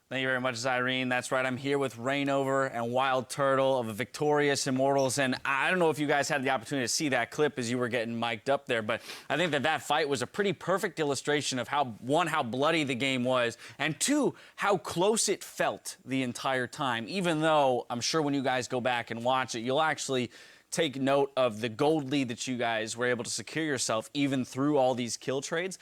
Thank you very much, Zyrene. That's right. I'm here with Reignover and Wildturtle of the Victorious Immortals. And I don't know if you guys had the opportunity to see that clip as you were getting mic'd up there, but I think that fight was a pretty perfect illustration of how bloody the game was, and two, how close it felt the entire time. Even though I'm sure when you guys go back and watch it, you'll actually take note of the gold lead that you guys were able to secure yourself even through all these kill trades.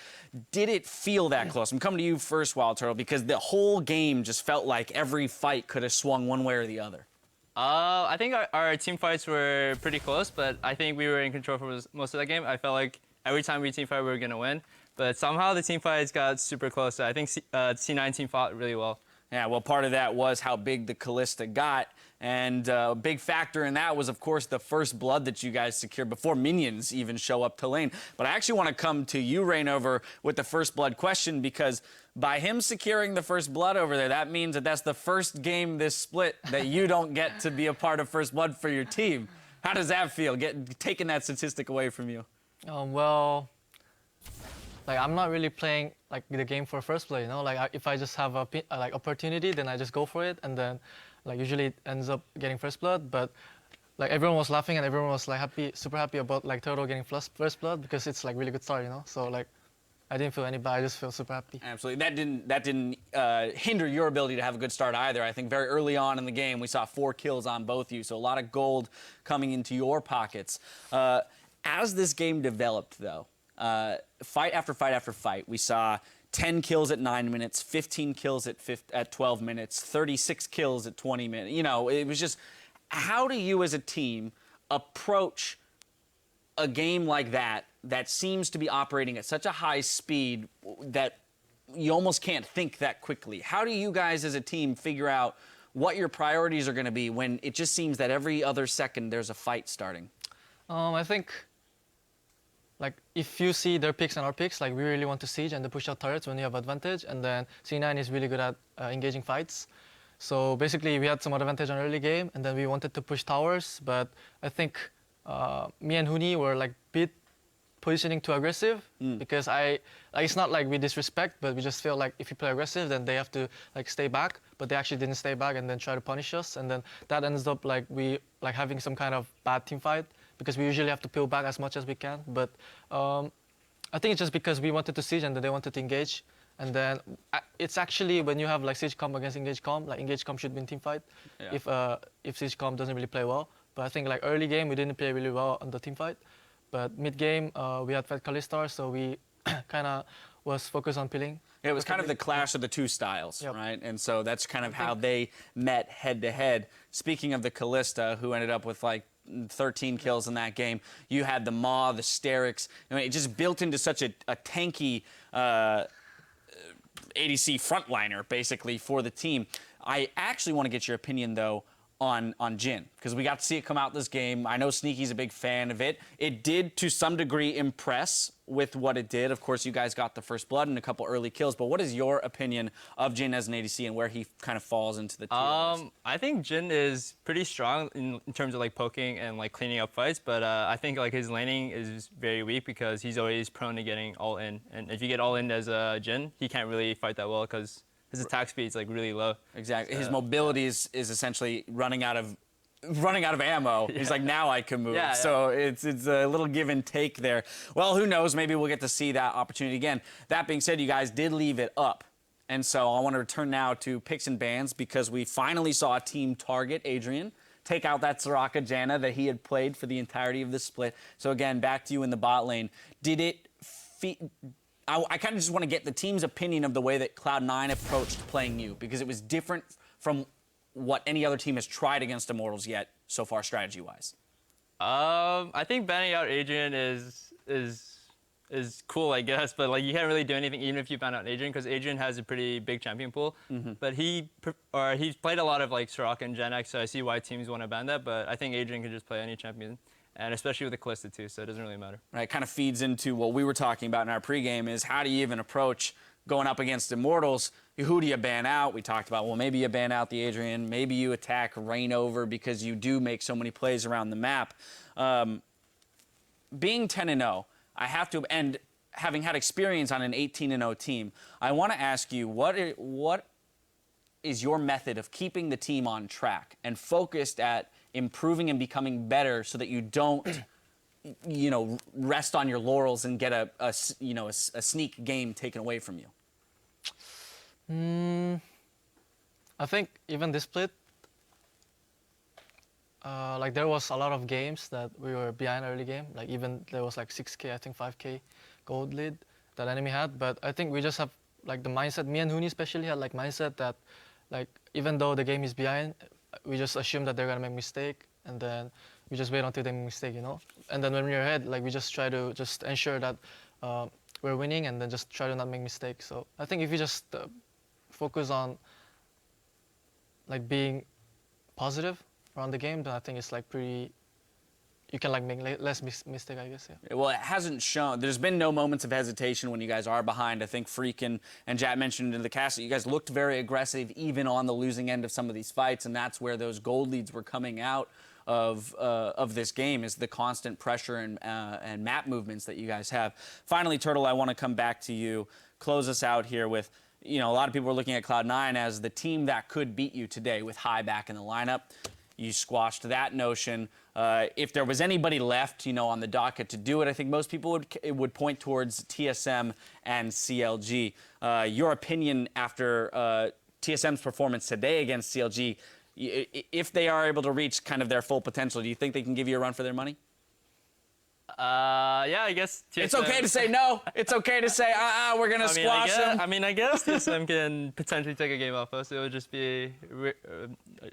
Did it feel that close? I'm coming to you first, Wildturtle, because the whole game just felt like every fight could have swung one way or the other. I think our team fights were pretty close, but I think we were in control for most of that game. I felt like every time we team fight, we were going to win. But somehow the team fights got super close. I think C9 team fought really well. Yeah, well, part of that was how big the Callista got. And a big factor in that was, of course, the first blood that you guys secured before minions even show up to lane. But I actually want to come to you, Reignover, with the first blood question, because by him securing the first blood over there, that means that that's the first game this split that you don't get to be a part of first blood for your team. How does that feel, taking that statistic away from you? Well, like, I'm not really playing like the game for first play, you know. Like, if I just have a like opportunity, then I just go for it, and then like usually it ends up getting first blood. But like everyone was laughing and everyone was like super happy about like Turtle getting first blood because it's like really good start, you know. So like I didn't feel any bad. I just feel super happy. Absolutely. That didn't hinder your ability to have a good start either. I think very early on in the game we saw 4 kills on both of you, so a lot of gold coming into your pockets. As this game developed, though, fight after fight after fight, we saw 10 kills at 9 minutes, 15 kills at 12 minutes, 36 kills at 20 minutes. You know, it was just, how do you as a team approach a game like that seems to be operating at such a high speed that you almost can't think that quickly? How do you guys as a team figure out what your priorities are going to be when it just seems that every other second there's a fight starting? I think, like, if you see their picks and our picks, like, we really want to siege and to push out turrets when you have advantage, and then C9 is really good at engaging fights. So basically, we had some advantage on early game, and then we wanted to push towers, but I think me and Huni were like bit positioning too aggressive because it's not like we disrespect, but we just feel like if you play aggressive, then they have to like stay back, but they actually didn't stay back and then try to punish us, and then that ends up like we like having some kind of bad team fight, because we usually have to peel back as much as we can. But I think it's just because we wanted to siege and then they wanted to engage. And then it's actually when you have like siege comp against engage comp, like engage comp should win team fight if siege comp doesn't really play well. But I think like early game we didn't play really well on the team fight. But mid game we had Fed Kallistar, so we kind of was focused on peeling. It was kind of the clash of the two styles, Yep. right? And so that's kind of how they met head to head. Speaking of the Callista, who ended up with like 13 kills in that game, you had the Maw, the Sterix. I mean, it just built into such a tanky ADC frontliner, basically, for the team. I actually want to get your opinion, though, on Jhin, because we got to see it come out this game. I know Sneaky's a big fan of it. It did, to some degree, impress with what it did. Of course, you guys got the first blood and a couple early kills, but what is your opinion of Jhin as an ADC and where he kind of falls into the tier? I think Jhin is pretty strong in terms of like poking and like cleaning up fights, but I think like his laning is very weak because he's always prone to getting all in. And if you get all in as a Jhin, he can't really fight that well because his attack speed is like really low. Exactly. His mobility is essentially running out of ammo. Yeah. He's like, now I can move. Yeah, so it's a little give and take there. Well, who knows? Maybe we'll get to see that opportunity again. That being said, you guys did leave it up. And so I want to return now to picks and bans, because we finally saw a team target Adrian take out that Soraka Janna that he had played for the entirety of the split. So again, back to you in the bot lane. Did it I kind of just want to get the team's opinion of the way that Cloud9 approached playing you, because it was different from what any other team has tried against Immortals yet so far, strategy-wise. I think banning out Adrian is cool, I guess, but like you can't really do anything even if you ban out Adrian, because Adrian has a pretty big champion pool. But he's played a lot of like Soraka and Gen X, so I see why teams want to ban that. But I think Adrian can just play any champion, and especially with the Callista too, so it doesn't really matter. Right, it kind of feeds into what we were talking about in our pregame, is how do you even approach going up against Immortals? Who do you ban out? We talked about, well, maybe you ban out the Adrian, maybe you attack Reignover because you do make so many plays around the map. Being 10-0, I have to, and having had experience on an 18-0 team, I want to ask you, what is your method of keeping the team on track and focused at improving and becoming better so that you don't, rest on your laurels and get a sneak game taken away from you? I think even this split, like there was a lot of games that we were behind early game. Like even there was like 6K, I think 5K gold lead that enemy had. But I think we just have like the mindset. Me and Huni especially had like mindset that, like even though the game is behind, we just assume that they're gonna make mistake, and then we just wait until they make mistake, And then when we're ahead, like we just try to just ensure that we're winning, and then just try to not make mistakes. So I think if you just focus on like being positive around the game, then I think it's like pretty. You can like make less mistake, I guess. Yeah. Well, it hasn't shown. There's been no moments of hesitation when you guys are behind. I think Freak and Jat mentioned in the cast that you guys looked very aggressive even on the losing end of some of these fights, and that's where those gold leads were coming out of this game, is the constant pressure and map movements that you guys have. Finally, Turtle, I want to come back to you. Close us out here with, a lot of people are looking at Cloud9 as the team that could beat you today with High back in the lineup. You squashed that notion. If there was anybody left, on the docket to do it, I think most people would point towards TSM and CLG. Your opinion after TSM's performance today against CLG, if they are able to reach kind of their full potential, do you think they can give you a run for their money? Yeah, I guess TSM... It's okay to say no. It's okay to say, we're going to squash them. I guess TSM can potentially take a game off us. It would just be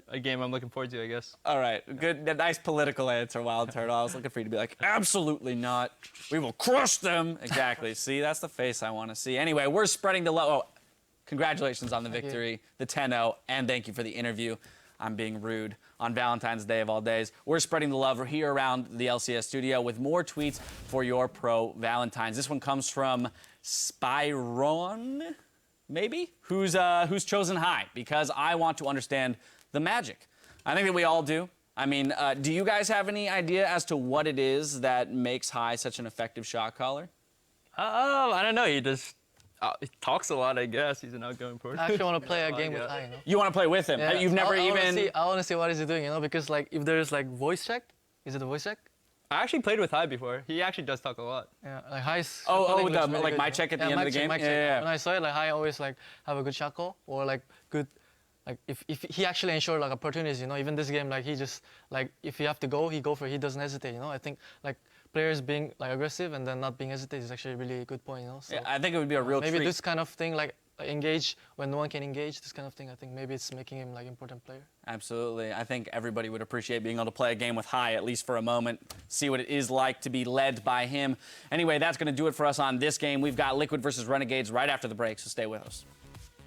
a game I'm looking forward to, I guess. All right. Good. Nice political answer, Wildturtle. I was looking for you to be like, absolutely not. We will crush them. Exactly. See, that's the face I want to see. Anyway, we're spreading the love. Oh, congratulations on the victory, the 10-0, and thank you for the interview. I'm being rude on Valentine's Day of all days. We're spreading the love here around the LCS studio with more tweets for your pro Valentines. This one comes from Spyron, maybe, who's chosen High, because I want to understand the magic. I think that we all do. I mean, do you guys have any idea as to what it is that makes High such an effective shot caller? I don't know. He just he talks a lot, I guess. He's an outgoing person. I actually want to play a game with High, You want to play with him? Yeah. You've never I even... I want to see what is he doing, because like if there's like voice check, is it a voice check? I actually played with High before. He actually does talk a lot. Yeah, like High's... like my check at the end of the game? Yeah. When I saw it, like High always like have a good shot call, or like good... Like if he actually ensured like opportunities, even this game, like he just like if you have to go, he go for it. He doesn't hesitate, I think like players being like aggressive and then not being hesitate is actually a really good point, So, yeah, I think it would be a real maybe treat. this kind of thing, like engage when no one can engage, this kind of thing, I think maybe it's making him like important player. Absolutely. I think everybody would appreciate being able to play a game with High, at least for a moment, see what it is like to be led by him. Anyway, that's going to do it for us on this game. We've got Liquid versus Renegades right after the break, so stay with us.